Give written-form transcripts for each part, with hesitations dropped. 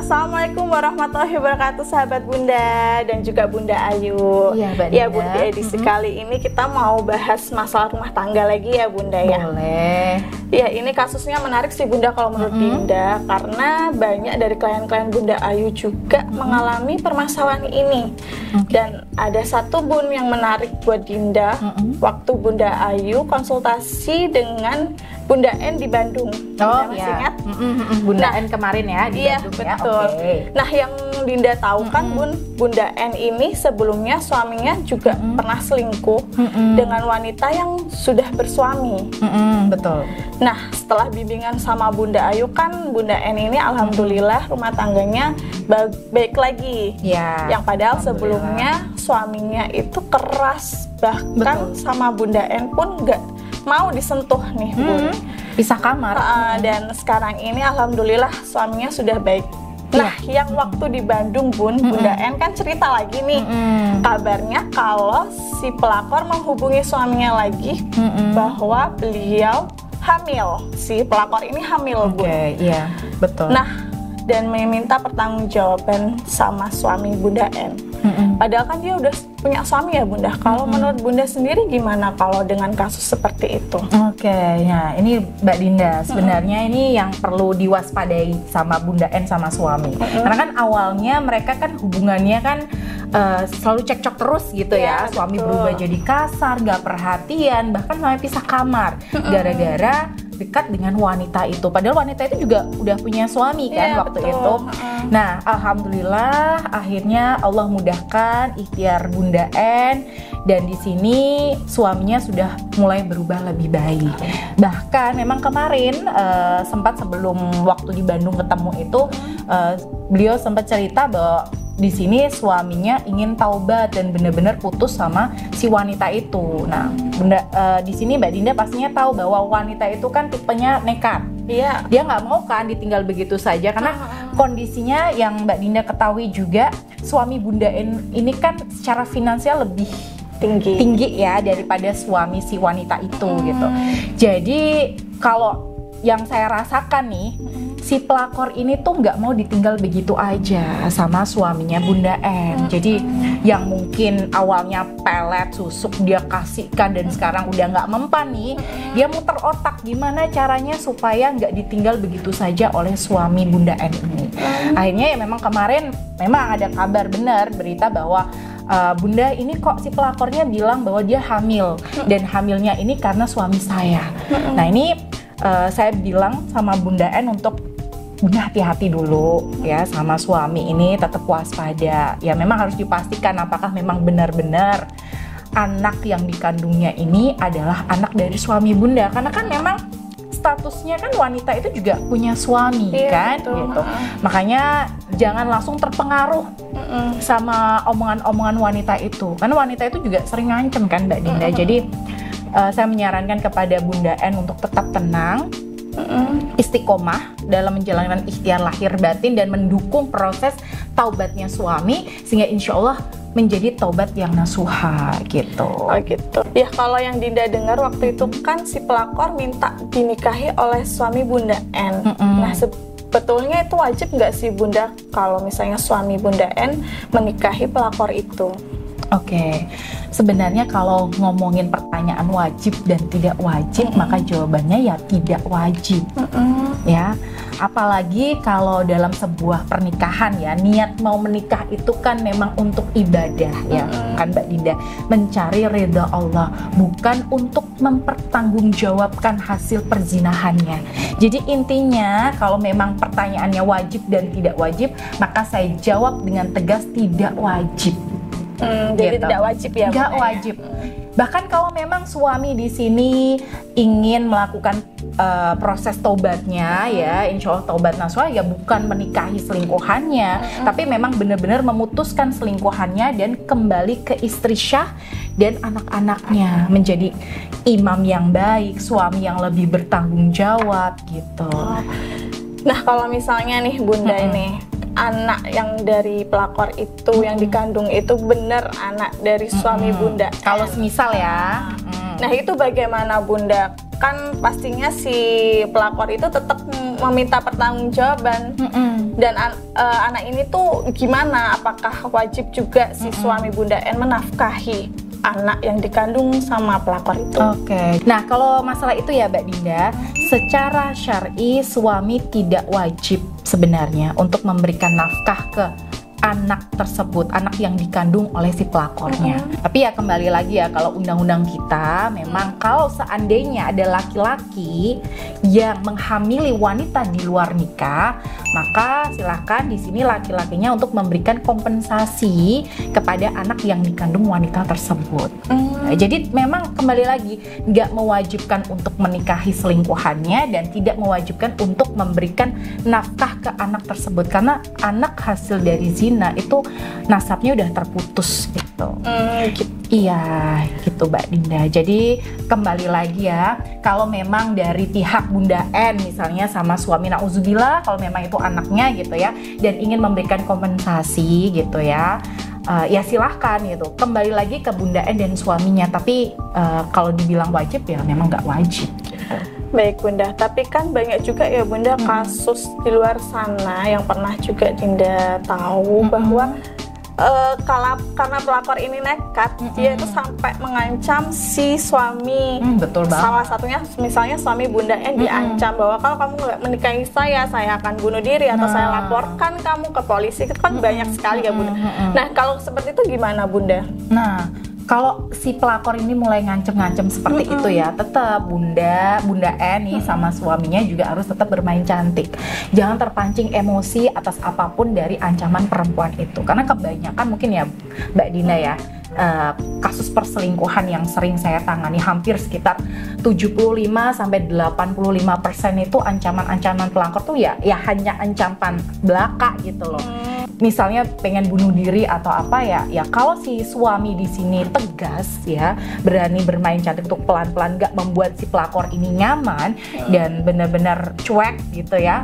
Assalamualaikum warahmatullahi wabarakatuh, sahabat Bunda dan juga Bunda Ayu. Iya, Mbak Ya Dinda. Bunda, edisi kali ini kita mau bahas masalah rumah tangga lagi ya Bunda ya. Boleh. Ya, ini kasusnya menarik sih Bunda kalau menurut Dinda, karena banyak dari klien-klien Bunda Ayu juga mengalami permasalahan ini. Dan ada satu Bun yang menarik buat Dinda, waktu Bunda Ayu konsultasi dengan Bunda N di Bandung. Bunda masih ingat? Bunda Nah, N kemarin ya di Iya, Bandung ya. betul. Oke. Nah, yang Dinda tahu kan Bunda N ini sebelumnya suaminya juga pernah selingkuh dengan wanita yang sudah bersuami. Betul. Nah, setelah bimbingan sama Bunda Ayu kan Bunda N ini alhamdulillah rumah tangganya baik lagi. Ya. Yang padahal alhamdulillah. sebelumnya suaminya itu keras, bahkan sama Bunda N pun nggak mau disentuh nih Bun. Pisah kamar. Dan sekarang ini alhamdulillah suaminya sudah baik. Nah, yang waktu di Bandung Bun, Bunda N kan cerita lagi nih, kabarnya kalau si pelakor menghubungi suaminya lagi bahwa beliau hamil. Si pelakor ini hamil Bun. Oke, iya, betul. Nah, dan meminta pertanggungjawaban sama suami Bunda N. Padahal kan dia udah punya suami ya Bunda. Kalau menurut Bunda sendiri gimana kalau dengan kasus seperti itu? Oke, ya ini Mbak Dinda, sebenarnya ini yang perlu diwaspadai sama Bunda N sama suami. Karena kan awalnya mereka kan hubungannya kan selalu cekcok terus gitu ya. Suami betul. berubah jadi kasar, gak perhatian, bahkan sampai pisah kamar gara-gara dekat dengan wanita itu. Padahal wanita itu juga udah punya suami kan waktu betul. itu. Nah, alhamdulillah akhirnya Allah mudahkan ikhtiar Bunda N, dan di sini suaminya sudah mulai berubah lebih baik. Bahkan memang kemarin sempat sebelum waktu di Bandung ketemu itu beliau sempat cerita bahwa di sini suaminya ingin taubat dan benar-benar putus sama si wanita itu. Nah, di sini Mbak Dinda pastinya tahu bahwa wanita itu kan tipenya nekat. Iya. Dia nggak mau kan ditinggal begitu saja karena kondisinya yang Mbak Dinda ketahui juga, suami Bunda N ini kan secara finansial lebih tinggi ya daripada suami si wanita itu gitu. Jadi kalau yang saya rasakan nih, si pelakor ini tuh nggak mau ditinggal begitu aja sama suaminya Bunda N. Jadi yang mungkin awalnya pelet, susuk dia kasihkan dan sekarang udah nggak mempan nih, dia muter otak gimana caranya supaya nggak ditinggal begitu saja oleh suami Bunda N ini. Akhirnya ya memang kemarin memang ada kabar benar berita bahwa Bunda ini kok si pelakornya bilang bahwa dia hamil dan hamilnya ini karena suami saya. Nah ini saya bilang sama Bunda N untuk Bunda hati-hati dulu ya sama suami ini, tetap waspada. Ya memang harus dipastikan apakah memang benar-benar anak yang dikandungnya ini adalah anak dari suami Bunda. Karena kan memang statusnya kan wanita itu juga punya suami kan betul. gitu. Makanya jangan langsung terpengaruh sama omongan-omongan wanita itu. Karena wanita itu juga sering ngancem kan Mbak Dinda. Jadi saya menyarankan kepada Bunda N untuk tetap tenang, istiqomah dalam menjalankan ikhtiar lahir batin dan mendukung proses taubatnya suami sehingga insya Allah menjadi taubat yang nasuha gitu. Oh gitu. Ya kalau yang Dinda dengar waktu itu kan si pelakor minta dinikahi oleh suami Bunda N. Nah sebetulnya itu wajib nggak sih Bunda kalau misalnya suami Bunda N menikahi pelakor itu? Oke, sebenarnya kalau ngomongin pertanyaan wajib dan tidak wajib, maka jawabannya ya tidak wajib. Ya, apalagi kalau dalam sebuah pernikahan ya, niat mau menikah itu kan memang untuk ibadah ya, kan Mbak Dinda, mencari ridha Allah, bukan untuk mempertanggungjawabkan hasil perzinahannya. Jadi intinya kalau memang pertanyaannya wajib dan tidak wajib, maka saya jawab dengan tegas tidak wajib. Jadi Gitu. tidak wajib ya? Nggak Bunda, wajib. Bahkan kalau memang suami di sini ingin melakukan proses taubatnya ya, insya Allah taubat nasuha ya, bukan menikahi selingkuhannya, tapi memang benar-benar memutuskan selingkuhannya dan kembali ke istri syah dan anak-anaknya, menjadi imam yang baik, suami yang lebih bertanggung jawab gitu. Nah kalau misalnya nih Bunda ini anak yang dari pelakor itu yang dikandung itu benar anak dari suami Bunda. Kalau semisal ya. Nah itu bagaimana Bunda? Kan pastinya si pelakor itu tetap meminta pertanggungjawaban. Dan anak ini tuh gimana? Apakah wajib juga si suami Bunda N menafkahi anak yang dikandung sama pelakor itu? Oke. Nah, kalau masalah itu ya Mbak Dinda, secara syar'i suami tidak wajib sebenarnya untuk memberikan nafkah ke anak tersebut, anak yang dikandung oleh si pelakornya. Tapi ya kembali lagi ya, kalau undang-undang kita memang kalau seandainya ada laki-laki yang menghamili wanita di luar nikah, maka silahkan di sini laki-lakinya untuk memberikan kompensasi kepada anak yang dikandung wanita tersebut. Nah, jadi memang kembali lagi nggak mewajibkan untuk menikahi selingkuhannya dan tidak mewajibkan untuk memberikan nafkah ke anak tersebut, karena anak hasil dari zina itu nasabnya udah terputus gitu. Gitu. Iya, gitu Mbak Dinda. Jadi kembali lagi ya, kalau memang dari pihak Bunda N misalnya sama suami, nauzubillah kalau memang itu anaknya gitu ya, dan ingin memberikan kompensasi gitu ya, ya silahkan gitu. Kembali lagi ke Bunda N dan suaminya. Tapi kalau dibilang wajib ya memang nggak wajib gitu. Baik Bunda, tapi kan banyak juga ya Bunda kasus di luar sana yang pernah juga Dinda tahu bahwa karena pelakor ini nekat, dia itu sampai mengancam si suami. Betul banget. Salah satunya misalnya suami Bunda N diancam bahwa kalau kamu nggak menikahi saya akan bunuh diri atau saya laporkan kamu ke polisi. Itu kan banyak sekali ya Bunda. Nah, kalau seperti itu gimana Bunda? Nah, kalau si pelakor ini mulai ngancem-ngancem seperti itu ya, tetap Bunda N nih sama suaminya juga harus tetap bermain cantik. Jangan terpancing emosi atas apapun dari ancaman perempuan itu. Karena kebanyakan mungkin ya Mbak Dinda ya, kasus perselingkuhan yang sering saya tangani hampir sekitar 75-85% itu ancaman-ancaman pelakor tuh ya hanya ancaman belaka gitu loh. Misalnya pengen bunuh diri atau apa ya kalau si suami di sini tegas ya, berani bermain cantik untuk pelan-pelan gak membuat si pelakor ini nyaman dan benar-benar cuek gitu ya.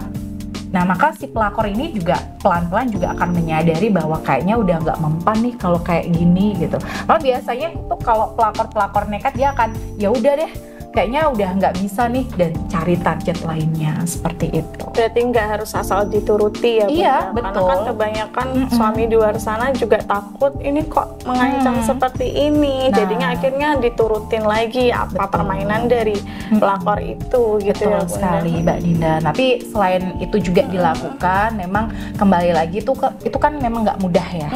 Nah, maka si pelakor ini juga pelan-pelan juga akan menyadari bahwa kayaknya udah nggak mempan nih kalau kayak gini gitu. Kalau biasanya tuh kalau pelakor nekat dia akan ya udah deh, kayaknya udah nggak bisa nih dan cari target lainnya seperti itu. Berarti nggak harus asal dituruti ya Bunda? Iya, Karena betul. kan kebanyakan suami di luar sana juga takut ini kok mengancam seperti ini. Jadinya akhirnya diturutin lagi apa permainan dari pelakor itu gitu. Betul ya Bunda. sekali Mbak Dinda. Tapi selain itu juga dilakukan, memang kembali lagi itu kan memang nggak mudah ya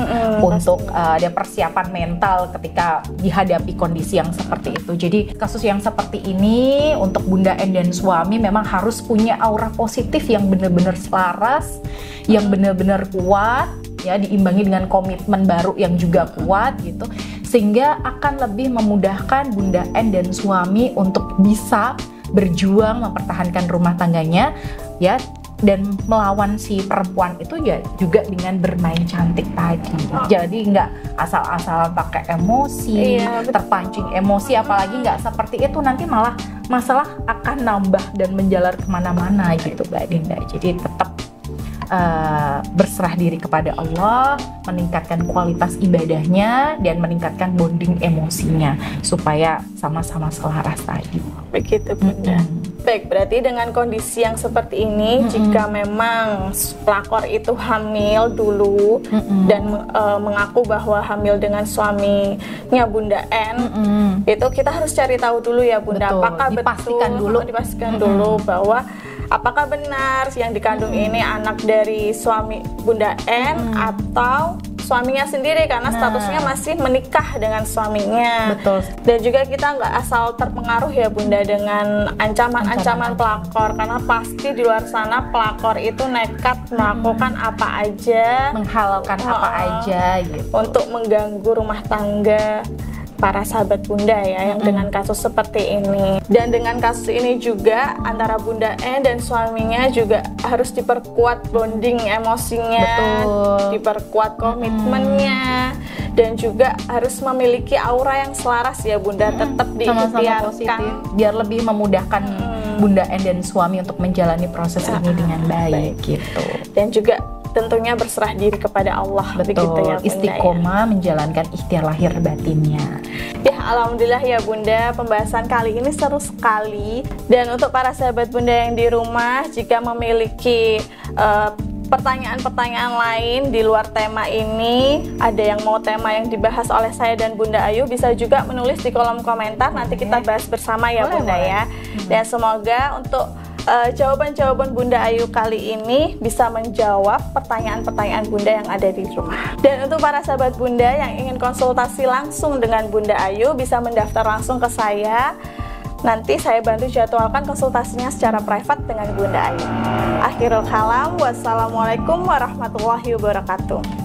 untuk ada persiapan mental ketika dihadapi kondisi yang seperti itu. Jadi kasus yang seperti ini untuk Bunda N dan suami memang harus punya aura positif yang benar-benar selaras, yang benar-benar kuat ya, diimbangi dengan komitmen baru yang juga kuat gitu, sehingga akan lebih memudahkan Bunda N dan suami untuk bisa berjuang mempertahankan rumah tangganya ya, dan melawan si perempuan itu ya juga dengan bermain cantik tadi. Jadi nggak asal-asalan pakai emosi, terpancing emosi, apalagi nggak seperti itu, nanti malah masalah akan nambah dan menjalar kemana-mana gitu Mbak Dinda. Jadi tetap berserah diri kepada Allah, meningkatkan kualitas ibadahnya dan meningkatkan bonding emosinya supaya sama-sama selaras tadi. Begitu Bunda. Baik, berarti dengan kondisi yang seperti ini, jika memang pelakor itu hamil dulu dan mengaku bahwa hamil dengan suaminya Bunda N, itu kita harus cari tahu dulu ya Bunda. Betul, apakah dipastikan dulu bahwa apakah benar yang dikandung ini anak dari suami Bunda N atau suaminya sendiri, karena statusnya masih menikah dengan suaminya. Betul. Dan juga kita nggak asal terpengaruh ya Bunda dengan ancaman-ancaman pelakor, karena pasti di luar sana pelakor itu nekat melakukan apa aja, menghalalkan apa aja gitu untuk mengganggu rumah tangga para sahabat Bunda ya, yang dengan kasus seperti ini. Dan dengan kasus ini juga antara Bunda N dan suaminya juga harus diperkuat bonding emosinya, diperkuat komitmennya, dan juga harus memiliki aura yang selaras ya Bunda, tetap diikhtiarkan biar lebih memudahkan Bunda N dan suami untuk menjalani proses ini dengan baik gitu. Dan juga tentunya berserah diri kepada Allah. Begitu ya, Bunda, istiqomah menjalankan ikhtiar lahir batinnya. Ya, alhamdulillah ya Bunda, pembahasan kali ini seru sekali. Dan untuk para sahabat Bunda yang di rumah, jika memiliki pertanyaan-pertanyaan lain di luar tema ini, ada yang mau tema yang dibahas oleh saya dan Bunda Ayu, bisa juga menulis di kolom komentar. Nanti kita bahas bersama ya Bunda ya. Dan semoga untuk jawaban-jawaban Bunda Ayu kali ini bisa menjawab pertanyaan-pertanyaan Bunda yang ada di rumah. Dan untuk para sahabat Bunda yang ingin konsultasi langsung dengan Bunda Ayu, bisa mendaftar langsung ke saya. Nanti saya bantu jadwalkan konsultasinya secara private dengan Bunda Ayu. Akhirul kalam, wassalamualaikum warahmatullahi wabarakatuh.